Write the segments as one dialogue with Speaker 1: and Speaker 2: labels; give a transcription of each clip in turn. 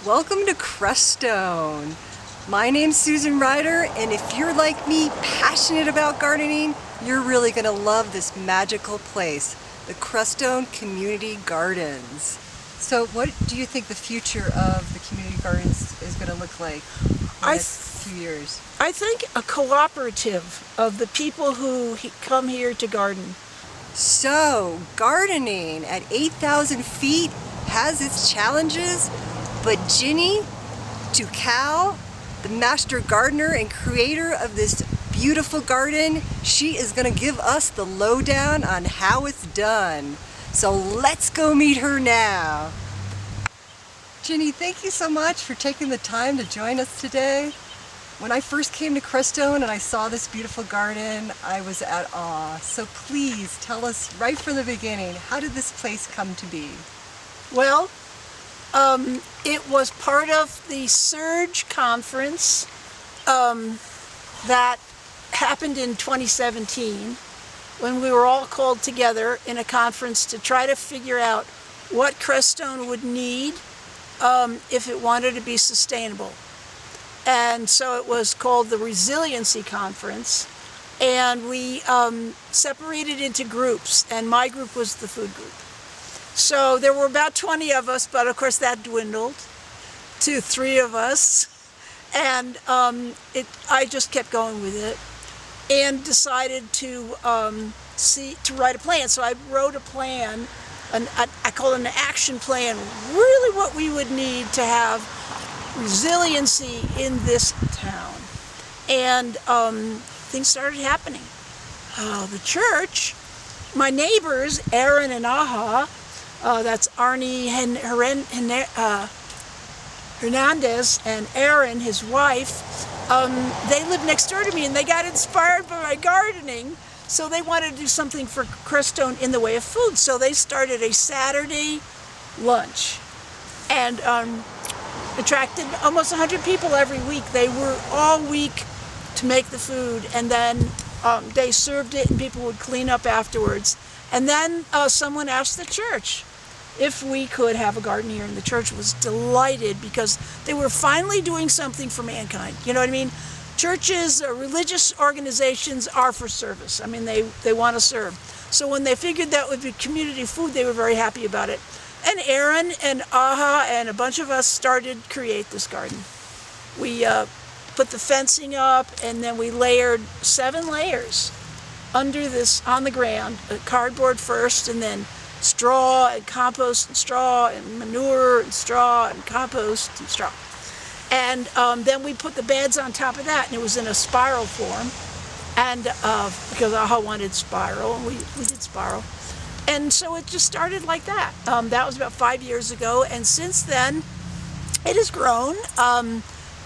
Speaker 1: Welcome to Crestone. My name's Susan Ryder, and if you're like me, passionate about gardening, you're really going to love this magical place, the Crestone Community Gardens. So what do you think the future of the community gardens is going to look like in the next few years?
Speaker 2: I think a cooperative of the people who come here to garden.
Speaker 1: So, gardening at 8,000 feet has its challenges, but Ginny Ducale, the master gardener and creator of this beautiful garden, she is going to give us the lowdown on how it's done. So let's go meet her now. Ginny, thank you so much for taking the time to join us today. When I first came to Crestone and I saw this beautiful garden, I was at awe. So please tell us right from the beginning, how did this place come to be?
Speaker 2: Well, it was part of the Surge conference that happened in 2017 when we were all called together in a conference to try to figure out what Crestone would need if it wanted to be sustainable. And so it was called the Resiliency Conference, and we separated into groups, and my group was the food group. So there were about 20 of us, but of course that dwindled to 3 of us, and I just kept going with it and decided to write a plan. So I wrote a plan, I call it an action plan, really what we would need to have resiliency in this town. And things started happening. The church, my neighbors, Aaron and Aha, that's Arnie Hernandez and Aaron, his wife, they lived next door to me and they got inspired by my gardening, so they wanted to do something for Crestone in the way of food. So they started a Saturday lunch and attracted almost 100 people every week. They were all week to make the food, and then they served it and people would clean up afterwards. And then someone asked the church if we could have a garden here, and the church was delighted because they were finally doing something for mankind. You know what I mean? Churches, religious organizations are for service. I mean, they want to serve. So when they figured that would be community food, they were very happy about it. And Aaron and Aha and a bunch of us started to create this garden. We put the fencing up, and then we layered 7 layers under this on the ground, cardboard first, and then straw and compost and straw and manure and straw and compost and straw. And then we put the beds on top of that, and it was in a spiral form. And because Aha wanted spiral, and we did spiral. And so it just started like that. That was about 5 years ago, and since then it has grown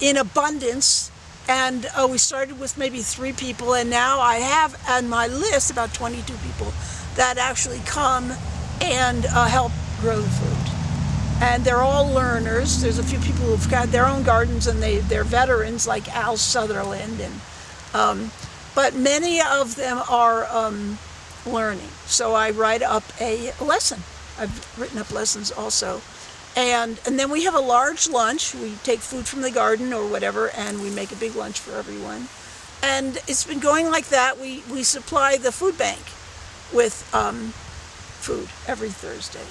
Speaker 2: in abundance. And we started with maybe 3 people, and now I have on my list about 22 people that actually come and help grow the food. And they're all learners. There's a few people who've got their own gardens, and they're veterans like Al Sutherland, and but many of them are learning. So I write up a lesson. I've written up lessons also. And then we have a large lunch. We take food from the garden or whatever, and we make a big lunch for everyone. And it's been going like that. We supply the food bank with food every Thursday.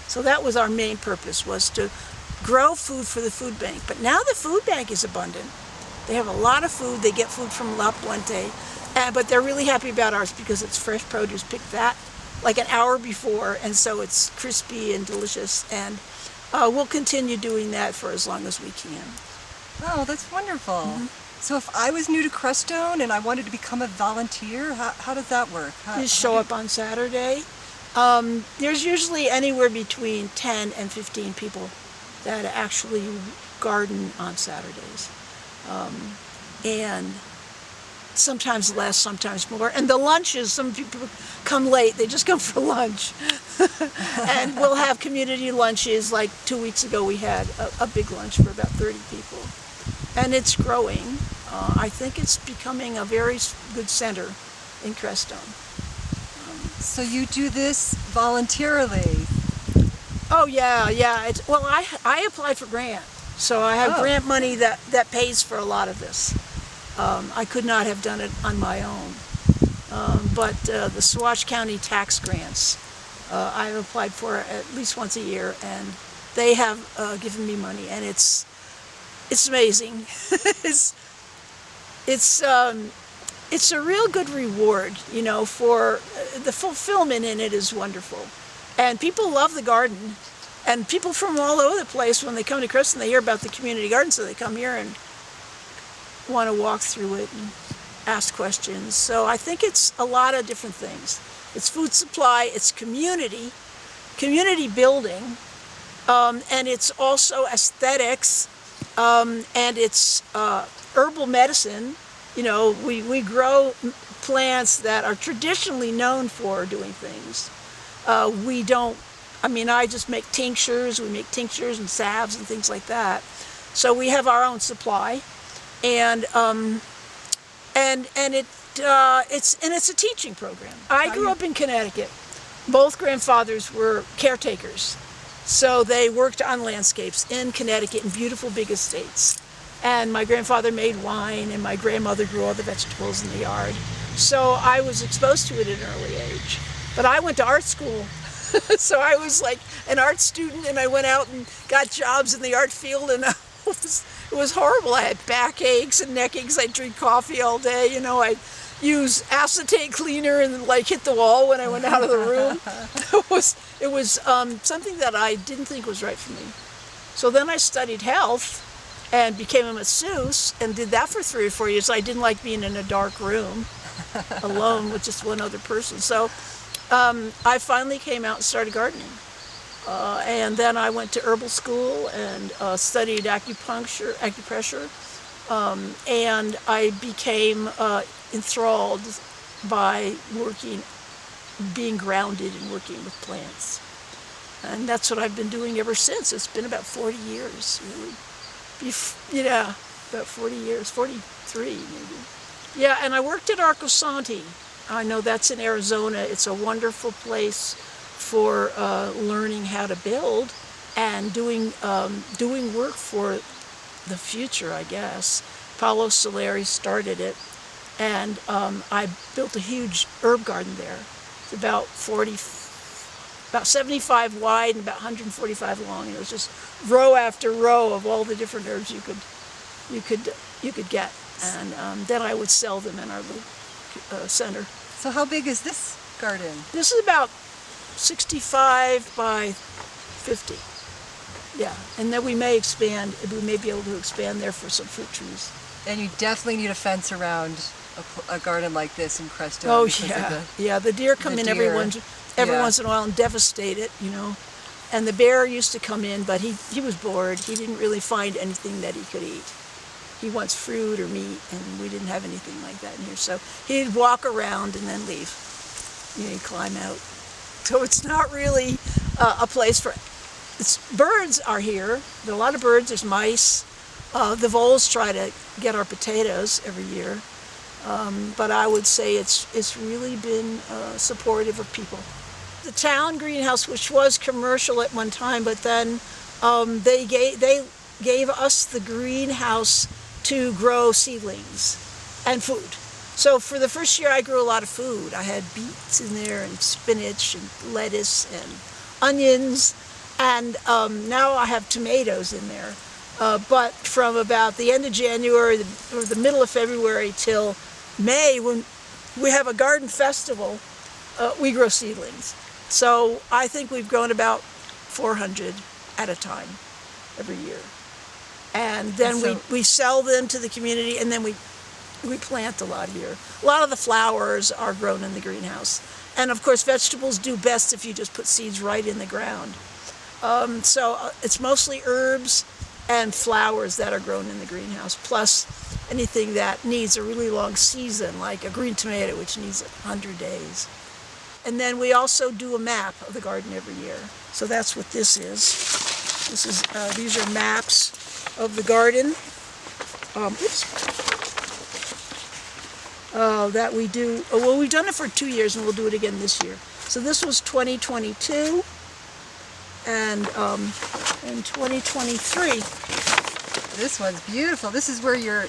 Speaker 2: So that was our main purpose, was to grow food for the food bank. But now the food bank is abundant. They have a lot of food. They get food from La Puente. But they're really happy about ours because it's fresh produce, picked that like an hour before, and so it's crispy and delicious, and we'll continue doing that for as long as we can.
Speaker 1: Oh, that's wonderful. Mm-hmm. So if I was new to Crestone and I wanted to become a volunteer, how does that work?
Speaker 2: You show up on Saturday. There's usually anywhere between 10 and 15 people that actually garden on Saturdays. And sometimes less, sometimes more. And the lunches, some people come late, they just come for lunch. And we'll have community lunches. Like 2 weeks ago we had a big lunch for about 30 people. And it's growing. I think it's becoming a very good center in Crestone.
Speaker 1: So you do this voluntarily?
Speaker 2: Oh yeah. Well, I applied for grant. So I have
Speaker 1: Oh.
Speaker 2: grant money that pays for a lot of this. I could not have done it on my own. But the Saguache County tax grants, I've applied for at least once a year, and they have given me money, and it's amazing. It's a real good reward, you know, for the fulfillment in it is wonderful. And people love the garden, and people from all over the place, when they come to Crestone, they hear about the community garden, so they come here and want to walk through it and ask questions. So I think it's a lot of different things. It's food supply, it's community building, and it's also aesthetics, and it's herbal medicine. You know, we grow plants that are traditionally known for doing things. We don't, I mean, I just make tinctures, we make tinctures and salves and things like that. So we have our own supply, and it's a teaching program. I grew up in Connecticut. Both grandfathers were caretakers. So they worked on landscapes in Connecticut in beautiful big estates. And my grandfather made wine, and my grandmother grew all the vegetables in the yard. So I was exposed to it at an early age. But I went to art school. So I was like an art student, and I went out and got jobs in the art field, and it was horrible. I had backaches and neck aches. I'd drink coffee all day. You know, I'd use acetate cleaner and like hit the wall when I went out of the room. It was something that I didn't think was right for me. So then I studied health and became a masseuse and did that for 3 or 4 years. I didn't like being in a dark room alone with just one other person. So I finally came out and started gardening. And then I went to herbal school and studied acupressure, and I became enthralled by being grounded and working with plants. And that's what I've been doing ever since. It's been about 40 years, really. Yeah, about 40 years, 43 maybe. Yeah, and I worked at Arcosanti. I know that's in Arizona. It's a wonderful place for learning how to build and doing work for the future, I guess. Paulo Soleri started it, and I built a huge herb garden there. It's about 75 wide and about 145 long. And it was just row after row of all the different herbs you could get, and then I would sell them in our little center.
Speaker 1: So how big is this garden?
Speaker 2: This is about 65 by 50. Yeah, and then we may expand. We may be able to expand there for some fruit trees.
Speaker 1: And you definitely need a fence around a garden like this in Crestone.
Speaker 2: Oh yeah, the deer come in every once in a while and devastate it, you know. And the bear used to come in, but he was bored. He didn't really find anything that he could eat. He wants fruit or meat, and we didn't have anything like that in here. So he'd walk around and then leave. You know, he'd climb out. So it's not really a place for... birds are here. There are a lot of birds. There's mice. The voles try to get our potatoes every year. But I would say it's really been supportive of people. The town greenhouse, which was commercial at one time, but then they gave us the greenhouse to grow seedlings and food. So for the first year I grew a lot of food. I had beets in there and spinach and lettuce and onions, and now I have tomatoes in there. But from about the end of January or the middle of February till May, when we have a garden festival, we grow seedlings. So I think we've grown about 400 at a time every year. And then we sell them to the community, and then we plant a lot here. A lot of the flowers are grown in the greenhouse. And of course vegetables do best if you just put seeds right in the ground. So it's mostly herbs and flowers that are grown in the greenhouse, plus anything that needs a really long season, like a green tomato, which needs 100 days. And then we also do a map of the garden every year. So that's what this is. These are maps of the garden. That we do. Well, we've done it for 2 years, and we'll do it again this year. So this was 2022, and in 2023
Speaker 1: This one's beautiful. This is where your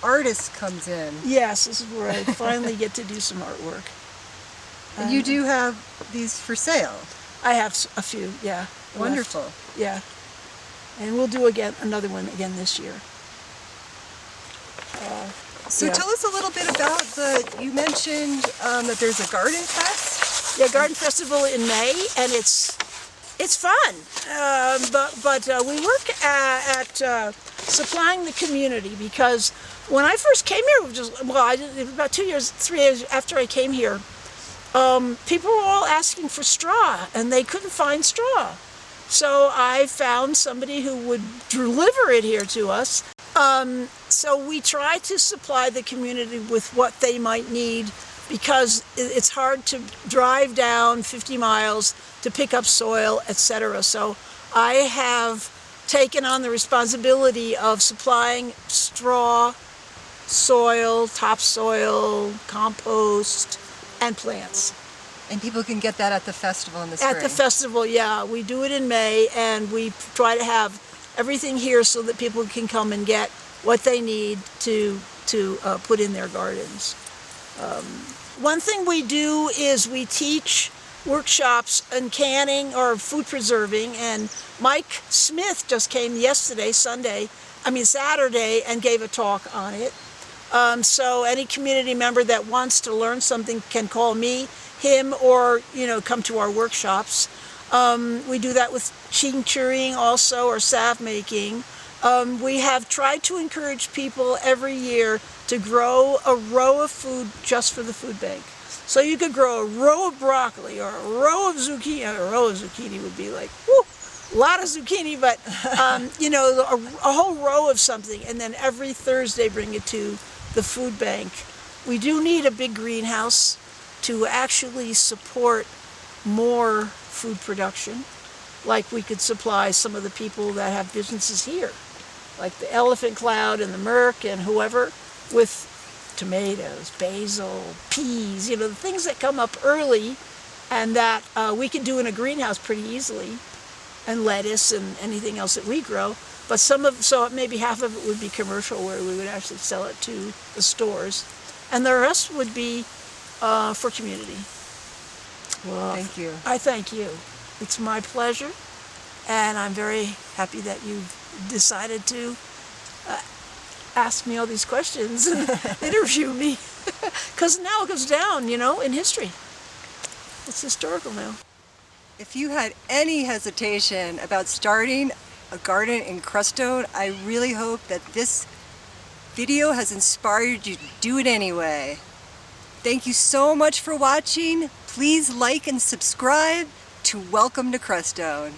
Speaker 1: artist comes in.
Speaker 2: Yes, this is where I finally get to do some artwork.
Speaker 1: And you do have these for sale.
Speaker 2: I have a few, yeah.
Speaker 1: Wonderful.
Speaker 2: Left. Yeah. And we'll do another one again this year.
Speaker 1: So tell us a little bit about you mentioned that there's a garden fest?
Speaker 2: Yeah, garden festival in May, and it's fun. But we work at supplying the community, because when I first came here, it was about 3 years after I came here, people were all asking for straw, and they couldn't find straw. So I found somebody who would deliver it here to us. So we try to supply the community with what they might need, because it's hard to drive down 50 miles to pick up soil, etc. So I have taken on the responsibility of supplying straw, soil, topsoil, compost, and plants.
Speaker 1: And people can get that at the festival in the spring?
Speaker 2: At the festival, yeah. We do it in May, and we try to have everything here so that people can come and get what they need to put in their gardens. One thing we do is we teach workshops in canning or food preserving, and Mike Smith just came Saturday, and gave a talk on it. So any community member that wants to learn something can call me, him, or come to our workshops. We do that with tincturing also, or salve making. We have tried to encourage people every year to grow a row of food just for the food bank. So you could grow a row of broccoli or a row of zucchini. A row of zucchini would be like, whoo, a lot of zucchini, but a whole row of something, and then every Thursday bring it to the food bank. We do need a big greenhouse to actually support more food production. Like we could supply some of the people that have businesses here, like the Elephant Cloud and the Merc and whoever, with tomatoes, basil, peas, the things that come up early and that we can do in a greenhouse pretty easily, and lettuce and anything else that we grow. But so maybe half of it would be commercial, where we would actually sell it to the stores, and the rest would be for community. Well,
Speaker 1: thank you.
Speaker 2: I thank you. It's my pleasure, and I'm very happy that you've decided to ask me all these questions and interview me, because now it goes down, in history. It's historical now.
Speaker 1: If you had any hesitation about starting a garden in Crestone, I really hope that this video has inspired you to do it anyway. Thank you so much for watching. Please like and subscribe to Welcome to Crestone.